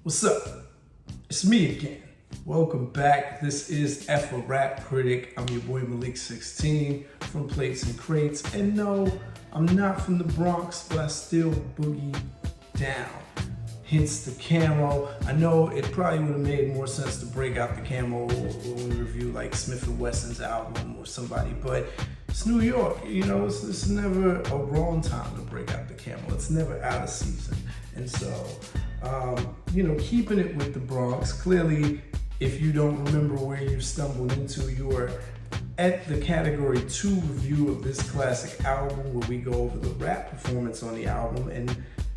What's up? It's me again. Welcome back. This is A RAP CRITIC. I'm your boy Malik 16 from Plates and Crates. And no, I'm not from the Bronx, but I still boogie down. Hence the camo. I know it probably would have made more sense to break out the camo when we review like Smith & Wesson's album or somebody, but it's New York, you know, it's never a wrong time to break out the camo. It's never out of season. And so, keeping it with the Bronx, clearly, if you don't remember where you stumbled into, you are at the Category 2 review of this classic album where we go over the rap performance on the album. And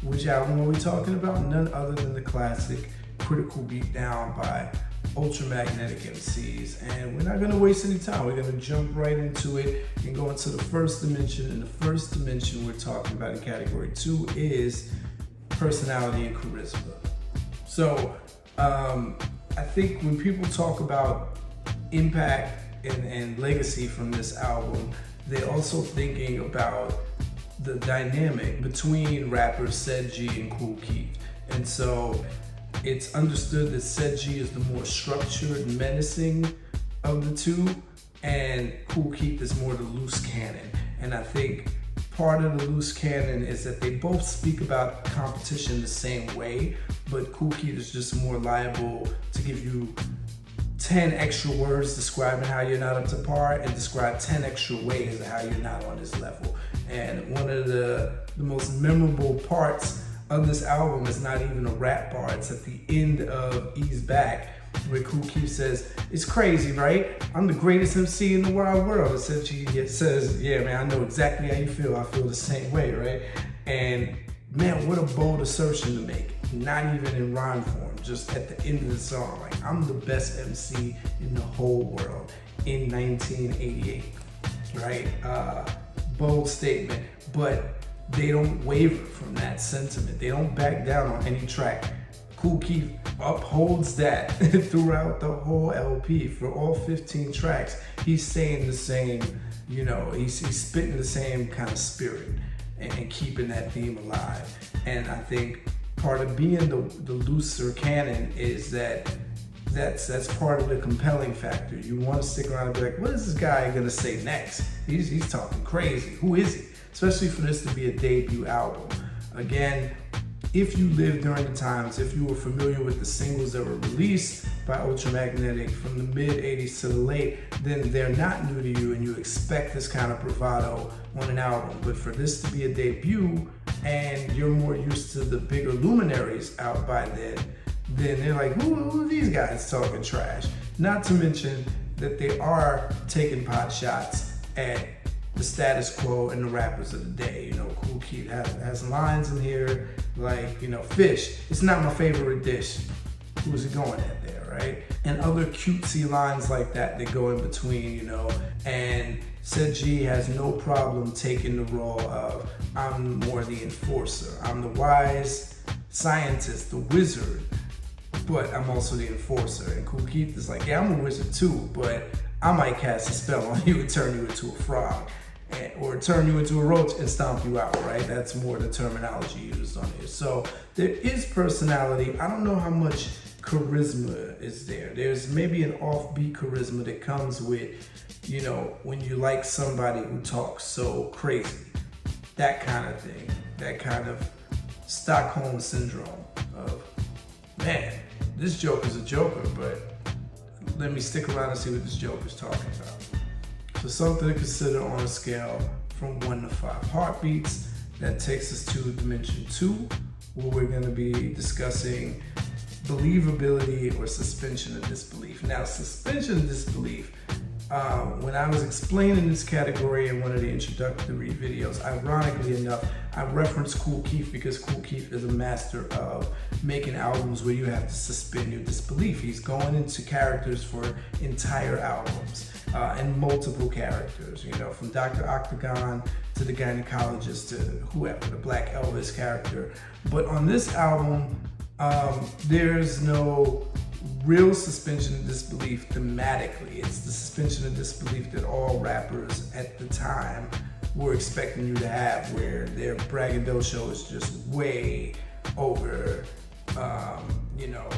which album are we talking about? None other than the classic Critical Beatdown by Ultramagnetic MCs. And we're not gonna waste any time. We're gonna jump right into it and go into the first dimension. And the first dimension we're talking about in Category 2 is personality and charisma. So I think when people talk about impact and legacy from this album, they're also thinking about the dynamic between rappers Ced Gee and Kool Keith. And so it's understood that Ced Gee is the more structured and menacing of the two, and Kool Keith is more the loose cannon. And I think part of the loose cannon is that they both speak about competition the same way, but Kool Keith is just more liable to give you 10 extra words describing how you're not up to par and describe 10 extra ways of how you're not on his level. And one of the most memorable parts of this album is not even a rap bar. It's at the end of Ease Back, where Kool Keith says, "It's crazy, right? I'm the greatest MC in the wide world." And Ced Gee says, "Yeah, man, I know exactly how you feel. I feel the same way, right?" And man, what a bold assertion to make. Not even in rhyme form, just at the end of the song. Like, I'm the best MC in the whole world in 1988, right? Bold statement, but they don't waver from that sentiment. They don't back down on any track. Kool Keith upholds that throughout the whole LP. For all 15 tracks, he's saying the same, he's spitting the same kind of spirit and keeping that theme alive. And I think part of being the looser cannon is that's part of the compelling factor. You want to stick around and be like, what is this guy gonna say next? He's talking crazy. Who is he? Especially for this to be a debut album. Again, if you lived during the times, if you were familiar with the singles that were released by Ultramagnetic from the mid-'80s to the late, then they're not new to you and you expect this kind of bravado on an album. But for this to be a debut and you're more used to the bigger luminaries out by then they're like, who are these guys talking trash? Not to mention that they are taking pot shots at the status quo and the rappers of the day. Kool Keith has lines in here like, fish, it's not my favorite dish. Who's he going at there, right? And other cutesy lines like that go in between, and Ced Gee has no problem taking the role of, I'm more the enforcer. I'm the wise scientist, the wizard, but I'm also the enforcer. And Kool Keith is like, yeah, I'm a wizard too, but I might cast a spell on you and turn you into a frog. Or turn you into a roach and stomp you out, right? That's more the terminology used on here. So there is personality. I don't know how much charisma is there. There's maybe an offbeat charisma that comes with, when you like somebody who talks so crazy. That kind of thing. That kind of Stockholm syndrome of, man, this joker's a joker, but let me stick around and see what this joker's talking about. So something to consider on a scale from 1 to 5 heartbeats. That takes us to Dimension 2, where we're going to be discussing believability or suspension of disbelief. Now, suspension of disbelief, when I was explaining this category in one of the introductory videos, ironically enough, I referenced Kool Keith because Kool Keith is a master of making albums where you have to suspend your disbelief. He's going into characters for entire albums and multiple characters, from Dr. Octagon to the gynecologist to whoever, the Black Elvis character. But on this album, there's no real suspension of disbelief thematically. It's the suspension of disbelief that all rappers at the time were expecting you to have, where their braggadocio is just way over you know,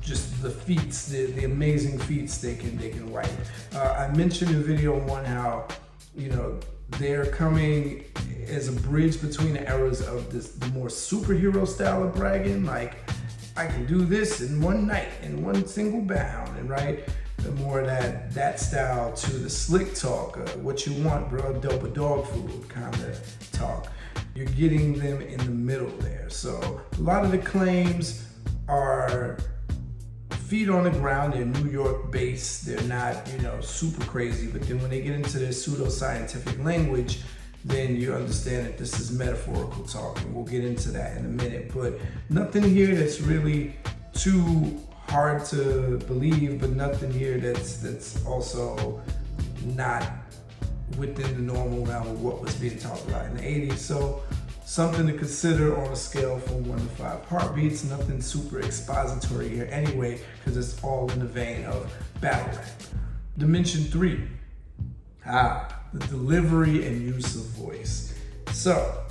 just the feats, the amazing feats they can write. I mentioned in video one how, you know, they're coming as a bridge between the eras of the more superhero style of bragging, like I can do this in one night, in one single bound, and right, the more that style to the slick talk, what you want, bro, dope or dog food kind of talk. You're getting them in the middle there. So a lot of the claims are feet on the ground. They're New York based. They're not, you know, super crazy. But then when they get into their pseudo-scientific language, then you understand that this is metaphorical talk, and we'll get into that in a minute. But nothing here that's really too hard to believe, but nothing here that's also not within the normal realm of what was being talked about in the 80s. So something to consider on a scale from 1 to 5 heartbeats. Nothing super expository here anyway, because it's all in the vein of battle rap. Dimension 3, the delivery and use of voice. So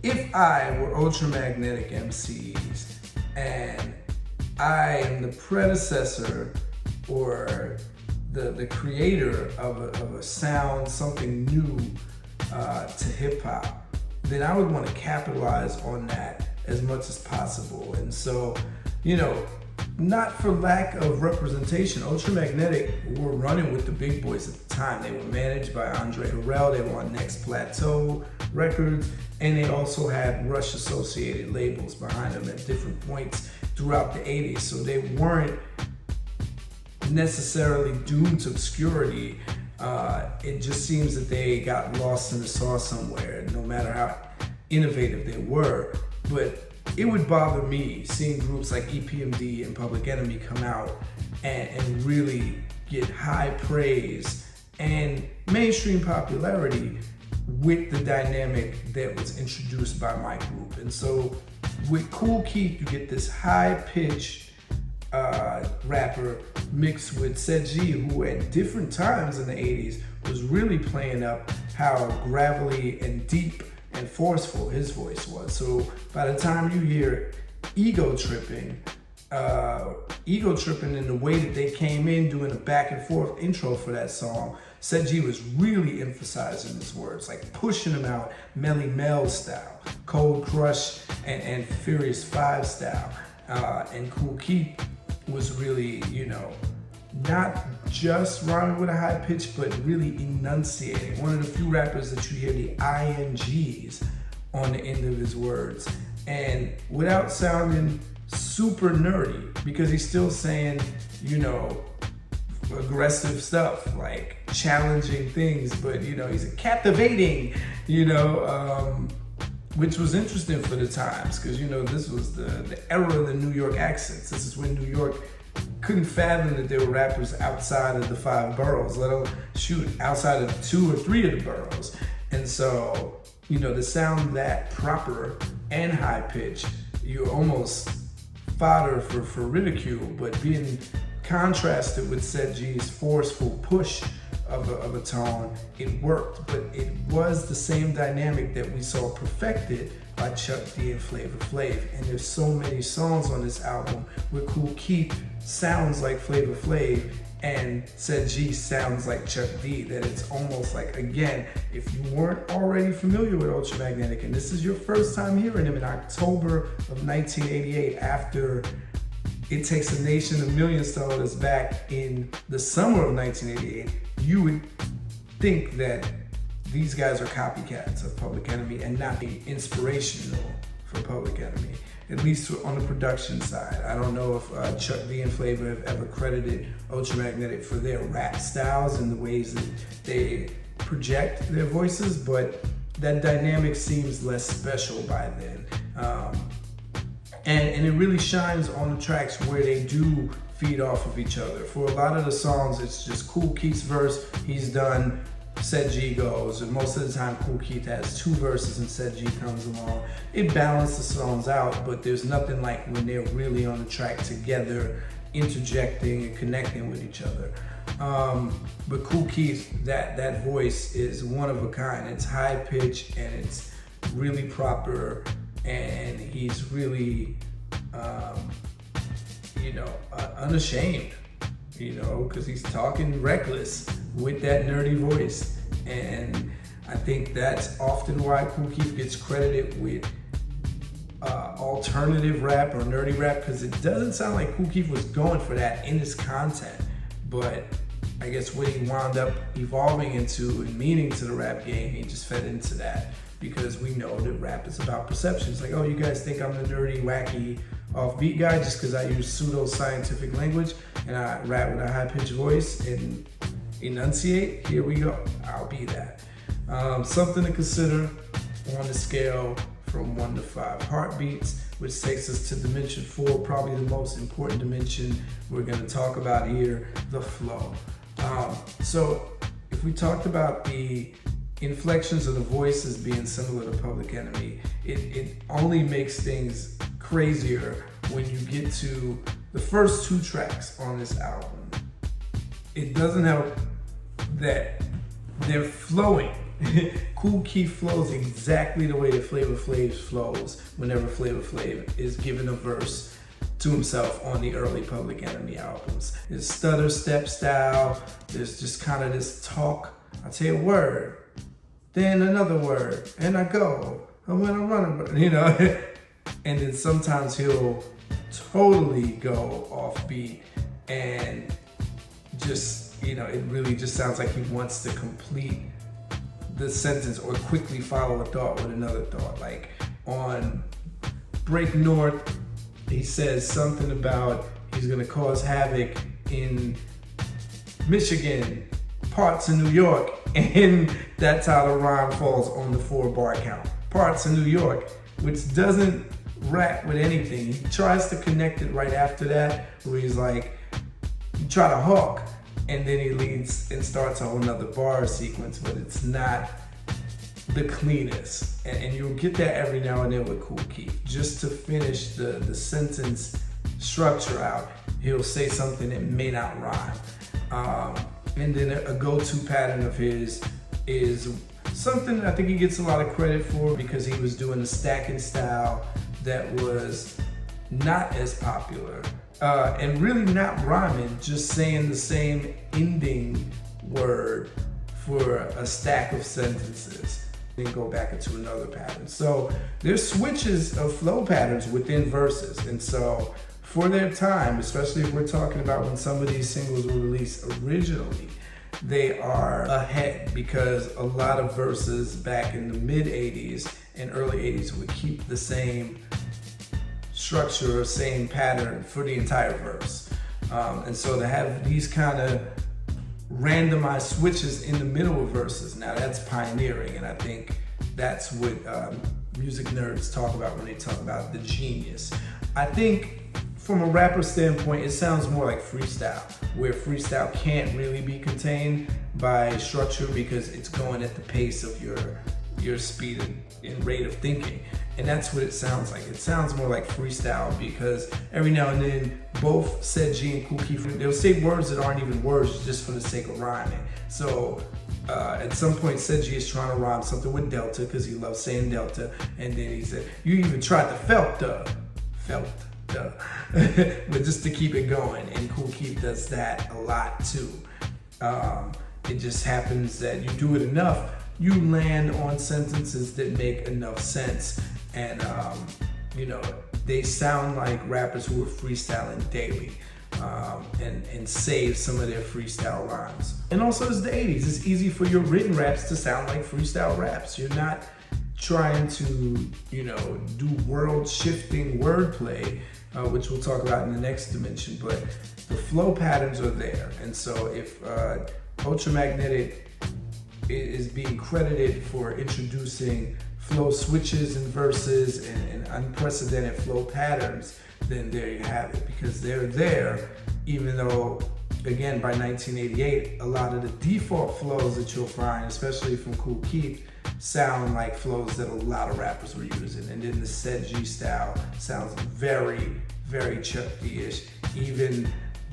if I were ultramagnetic MCs and I am the predecessor or the creator of a sound, something new to hip hop, then I would want to capitalize on that as much as possible. And so, you know, not for lack of representation, Ultramagnetic were running with the big boys at the time. They were managed by Andre Harrell. They were on Next Plateau Records, and they also had Rush associated labels behind them at different points throughout the 80s. So they weren't necessarily doomed to obscurity. It just seems that they got lost in the sauce somewhere, no matter how innovative they were. But it would bother me seeing groups like EPMD and Public Enemy come out and really get high praise and mainstream popularity with the dynamic that was introduced by my group. And so with Kool Keith, you get this high-pitched rapper mixed with Sed G, who at different times in the 80s was really playing up how gravelly and deep and forceful his voice was. So by the time you hear ego tripping in the way that they came in doing a back and forth intro for that song, Sed G was really emphasizing his words, like pushing them out Melly Mel style, Cold Crush and Furious 5 style. And Kool Keith was really, you know, not just rhyming with a high pitch, but really enunciating. One of the few rappers that you hear the INGs on the end of his words, and without sounding super nerdy, because he's still saying, you know, aggressive stuff, like challenging things, but, you know, he's captivating, you know, which was interesting for the times, because, you know, this was the era of the New York accents. This is when New York couldn't fathom that there were rappers outside of the 5 boroughs, let alone outside of 2 or 3 of the boroughs. And so, you know, to sound that proper and high pitched, you're almost fodder for ridicule, but being contrasted with Sed G's forceful push of a tone, it worked. But it was the same dynamic that we saw perfected by Chuck D and Flavor Flav. And there's so many songs on this album where Kool Keith sounds like Flavor Flav and Sed G sounds like Chuck D, that it's almost like, again, if you weren't already familiar with Ultramagnetic and this is your first time hearing him in October of 1988, after It Takes a Nation of Millions to Hold Us Back in the summer of 1988, you would think that these guys are copycats of Public Enemy and not be inspirational for Public Enemy, at least on the production side. I don't know if Chuck D and Flavor have ever credited Ultramagnetic for their rap styles and the ways that they project their voices, but that dynamic seems less special by then. And it really shines on the tracks where they do feed off of each other. For a lot of the songs, it's just Kool Keith's verse, he's done, Sed G goes, and most of the time Kool Keith has 2 verses and Sed G comes along. It balances the songs out, but there's nothing like when they're really on the track together, interjecting and connecting with each other. But Kool Keith, that voice is one of a kind. It's high pitched and it's really proper, and he's really unashamed, because he's talking reckless with that nerdy voice. And I think that's often why Kool Keith gets credited with alternative rap or nerdy rap, because it doesn't sound like Kool Keith was going for that in his content. But I guess what he wound up evolving into and meaning to the rap game, he just fed into that, because we know that rap is about perception. It's like, oh, you guys think I'm the nerdy, wacky, offbeat guy just because I use pseudo-scientific language and I rap with a high-pitched voice and enunciate? Here we go. I'll be that. Something to consider on the scale from 1 to 5 heartbeats, which takes us to dimension 4, probably the most important dimension we're going to talk about here, the flow. So if we talked about the inflections of the voices being similar to Public Enemy, it only makes things crazier when you get to the first 2 tracks on this album. It doesn't help that they're flowing. Kool Keith flows exactly the way that Flavor Flav flows whenever Flavor Flav is given a verse to himself on the early Public Enemy albums. His stutter step style, there's just kind of this talk. I'll say a word, then another word, and I go, and when I'm running, and then sometimes he'll totally go offbeat and just, it really just sounds like he wants to complete the sentence or quickly follow a thought with another thought. Like on Break North, he says something about he's gonna cause havoc in Michigan, parts of New York, and that's how the rhyme falls on the 4-bar count. Parts of New York, which doesn't rap with anything. He tries to connect it right after that, where he's like, you try to hook, and then he leads and starts a whole nother bar sequence, but it's not the cleanest. And you'll get that every now and then with Kool Keith. Just to finish the sentence structure out, he'll say something that may not rhyme. And then a go-to pattern of his is something I think he gets a lot of credit for, because he was doing a stacking style that was not as popular. And really not rhyming, just saying the same ending word for a stack of sentences, then go back into another pattern. So there's switches of flow patterns within verses. And so for their time, especially if we're talking about when some of these singles were released originally, they are ahead, because a lot of verses back in the mid 80s and early 80s would keep the same structure or same pattern for the entire verse. And so to have these kind of randomized switches in the middle of verses, now that's pioneering, and I think that's what music nerds talk about when they talk about the genius. I think from a rapper standpoint, it sounds more like freestyle, where freestyle can't really be contained by structure because it's going at the pace of your speed and rate of thinking. And that's what it sounds like. It sounds more like freestyle, because every now and then, both Ced Gee and Kool Keith, they'll say words that aren't even words just for the sake of rhyming. So at some point, Ced Gee is trying to rhyme something with Delta, because he loves saying Delta, and then he said, you even tried to felt the, but just to keep it going. And Kool Keith does that a lot too. It just happens that you do it enough, you land on sentences that make enough sense. And, they sound like rappers who are freestyling daily, and save some of their freestyle rhymes. And also, it's the 80s. It's easy for your written raps to sound like freestyle raps. You're not trying to, do world-shifting wordplay, which we'll talk about in the next dimension, but the flow patterns are there. And so if Ultramagnetic is being credited for introducing flow switches and verses and unprecedented flow patterns, then there you have it, because they're there, even though, again, by 1988, a lot of the default flows that you'll find, especially from Kool Keith, sound like flows that a lot of rappers were using. And then the Ced Gee style sounds very, very Chuck D-ish. Even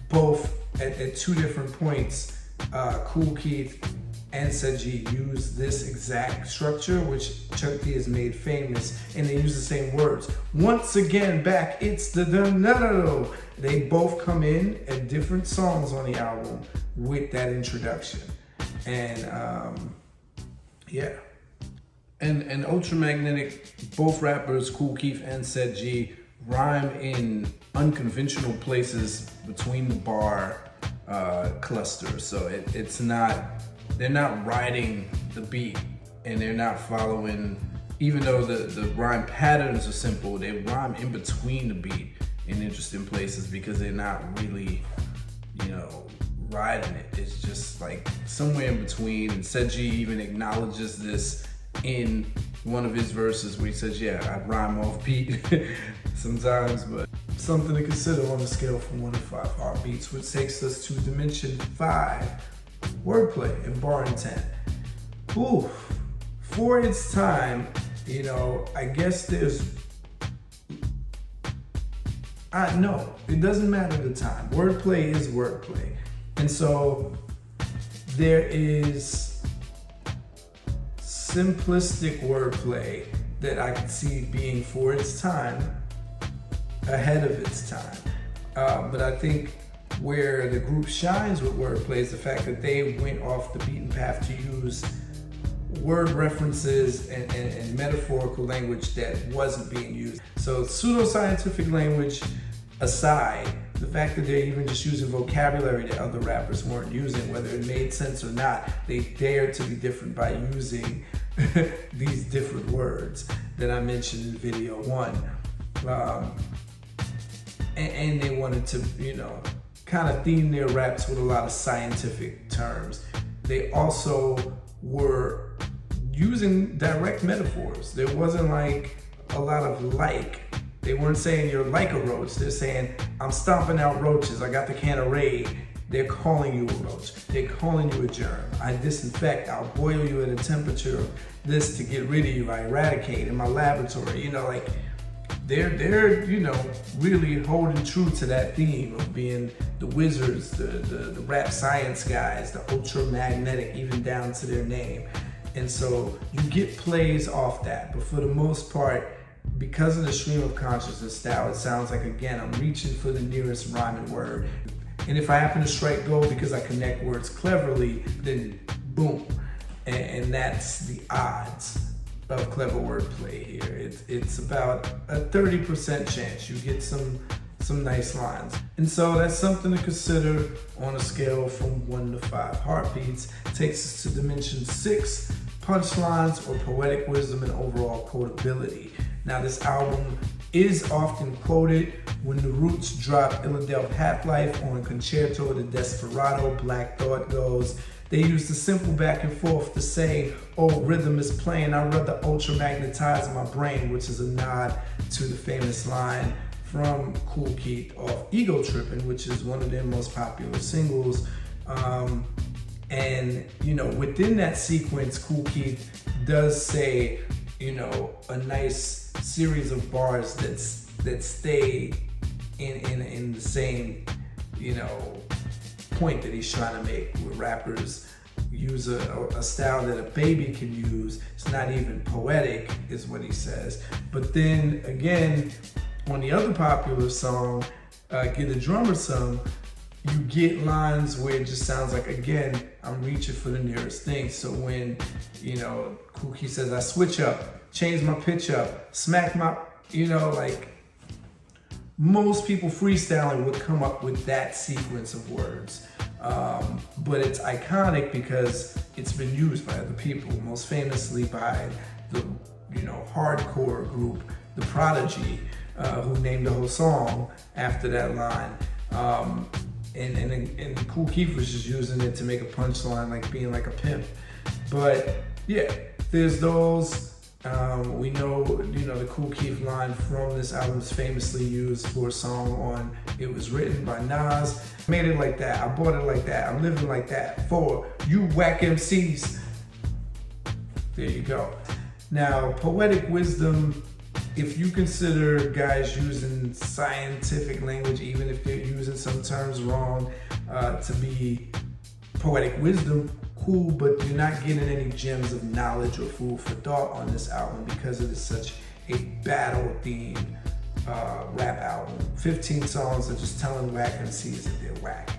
both at 2 different points, Kool Keith and Said G use this exact structure, which Chuck D has made famous, and they use the same words. Once again, back, it's the no. They both come in at different songs on the album with that introduction. And yeah. And Ultramagnetic, both rappers, Kool Keith and Said G, rhyme in unconventional places between the bar clusters. So it's not, they're not riding the beat, and they're not following, even though the rhyme patterns are simple, they rhyme in between the beat in interesting places because they're not really, riding it. It's just like somewhere in between. And Said G even acknowledges this in one of his verses where he says, yeah, I rhyme off beat sometimes, but something to consider on a scale from 1 to 5 heartbeats, which takes us to dimension 5, wordplay and bar intent. Ooh, for its time, I guess no, it doesn't matter the time. Wordplay is wordplay. And so there is simplistic wordplay that I could see being for its time, ahead of its time. But I think where the group shines with wordplay is the fact that they went off the beaten path to use word references and metaphorical language that wasn't being used. So pseudoscientific language aside, the fact that they're even just using vocabulary that other rappers weren't using, whether it made sense or not, they dared to be different by using these different words that I mentioned in video 1. And they wanted to, kind of theme their raps with a lot of scientific terms. They also were using direct metaphors. There wasn't like a lot of like. They weren't saying you're like a roach. They're saying, I'm stomping out roaches. I got the can of Raid. They're calling you a roach. They're calling you a germ. I disinfect. I'll boil you at a temperature of this to get rid of you. I eradicate in my laboratory. They're really holding true to that theme of being the wizards, the rap science guys, the ultramagnetic, even down to their name. And so you get plays off that, but for the most part, because of the stream of consciousness style, it sounds like, again, I'm reaching for the nearest rhyming word. And if I happen to strike gold because I connect words cleverly, then boom. And that's the odds of clever wordplay here. It's about a 30% chance you get some nice lines. And so that's something to consider on a scale from 1 to 5 heartbeats. Takes us to dimension 6, punchlines or poetic wisdom and overall quotability. Now this album is often quoted. When the Roots dropped Illadelph Half-Life on Concerto de Desperado, Black Thought goes, they used the simple back and forth to say, oh, rhythm is playing, I'd rather ultra-magnetize my brain, which is a nod to the famous line from Kool Keith off Ego Trippin', which is one of their most popular singles. And within that sequence, Kool Keith does say, a nice series of bars that stay in the same, point that he's trying to make, where rappers use a style that a baby can use. It's not even poetic, is what he says. But then again, on the other popular song, Get a Drummer Some, you get lines where it just sounds like, again, I'm reaching for the nearest thing. So when, Kool Keith says, I switch up, change my pitch up, smack my, most people freestyling would come up with that sequence of words. But it's iconic because it's been used by other people, most famously by the, hardcore group, The Prodigy, who named the whole song after that line. And Kool Keith was just using it to make a punchline, like being like a pimp. But yeah, there's those. We know, the Kool Keith line from this album is famously used for a song on It Was Written by Nas. Made it like that, I bought it like that, I'm living like that for you whack MCs. There you go. Now, poetic wisdom, if you consider guys using scientific language, even if they're using some terms wrong, to be poetic wisdom, cool, but you're not getting any gems of knowledge or food for thought on this album because it is such a battle themed rap album. 15 songs are just telling whack MCs that they're whack.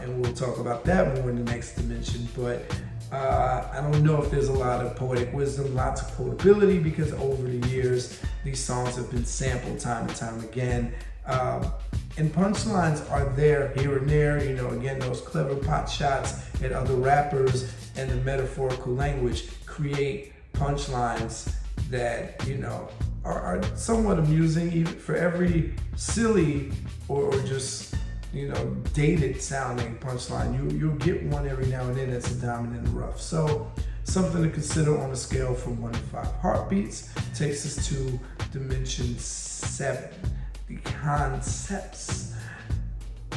And we'll talk about that more in the next dimension, but I don't know if there's a lot of poetic wisdom, lots of quotability, because over the years, these songs have been sampled time and time again. And punchlines are there, here and there, you know, again, those clever pot shots at other rappers and the metaphorical language create punchlines that, you know, are somewhat amusing. Even for every silly or just, you know, dated sounding punchline, you'll get one every now and then that's a diamond in the rough. So something to consider on a scale from 1 to 5 heartbeats takes us to dimension 7. The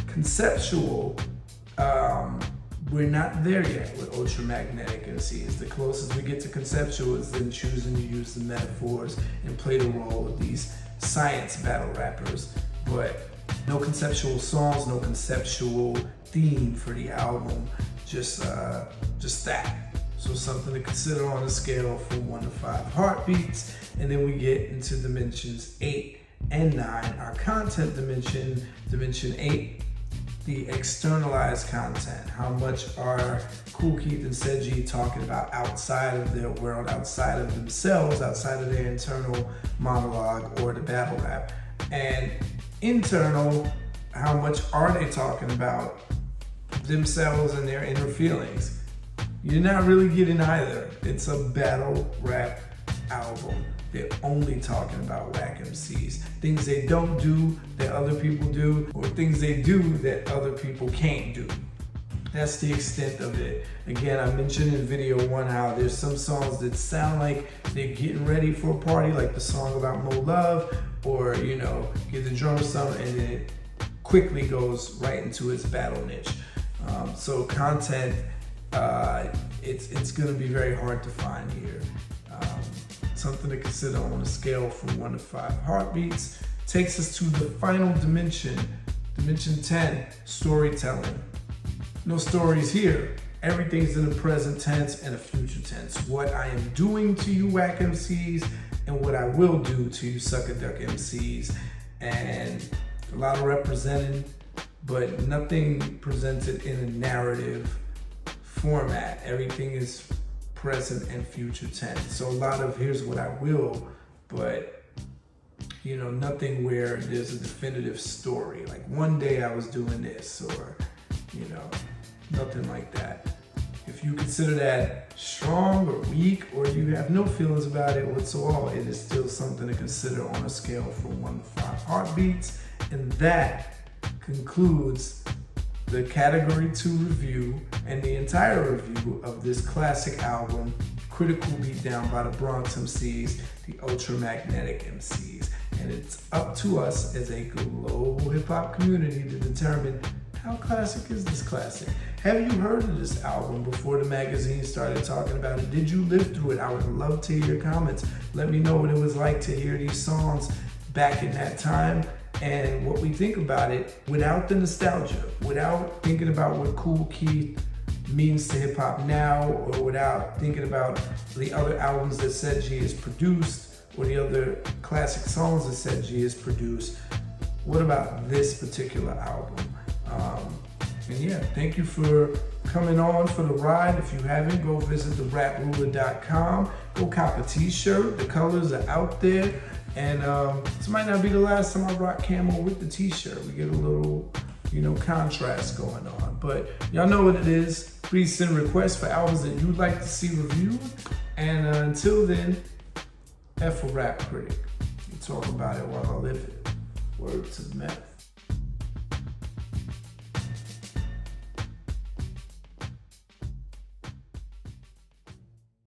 conceptual, we're not there yet with ultramagnetic MCs. The closest we get to conceptual is then choosing to use the metaphors and play the role of these science battle rappers, but no conceptual songs, no conceptual theme for the album, just that. So something to consider on a scale from 1 to 5 heartbeats. And then we get into dimensions 8 and 9. Our content dimension, dimension 8, the externalized content. How much are Kool Keith and Seji talking about outside of their world, outside of themselves, outside of their internal monologue or the battle rap? And internal, how much are they talking about themselves and their inner feelings? You're not really getting either. It's a battle rap album. They're only talking about whack MCs. Things they don't do that other people do, or things they do that other people can't do. That's the extent of it. Again, I mentioned in video 1 how there's some songs that sound like they're getting ready for a party, like the song about Mo Love, or, you know, get the drummer something, and then it quickly goes right into its battle niche. So content, it's gonna be very hard to find here. Something to consider on a scale from 1 to 5 heartbeats takes us to the final dimension, dimension 10, storytelling. No stories here. Everything's in the present tense and a future tense. What I am doing to you whack MCs and what I will do to you sucker duck MCs. And a lot of representing, but nothing presented in a narrative format. Everything is present and future tense. So a lot of here's what I will, but, you know, nothing where there's a definitive story. Like one day I was doing this, or, you know, nothing like that. If you consider that strong or weak, or you have no feelings about it whatsoever, it is still something to consider on a scale from 1 to 5 heartbeats. And that concludes the category 2 review and the entire review of this classic album, Critical Beatdown by the Bronx MCs, the Ultramagnetic MCs. And it's up to us as a global hip hop community to determine how classic is this classic. Have you heard of this album before the magazine started talking about it? Did you live through it? I would love to hear your comments. Let me know what it was like to hear these songs back in that time, and what we think about it without the nostalgia, without thinking about what Kool Keith means to hip hop now, or without thinking about the other albums that Seji has produced, or the other classic songs that Seji has produced. What about this particular album? And yeah, thank you for coming on for the ride. If you haven't, go visit theraproller.com. Go cop a t-shirt. The colors are out there. And this might not be the last time I rock camo with the t-shirt. We get a little, you know, contrast going on. But y'all know what it is. Please send requests for albums that you'd like to see reviewed. And until then, F a rap critic. We talk about it while I live it. Word to the mouth.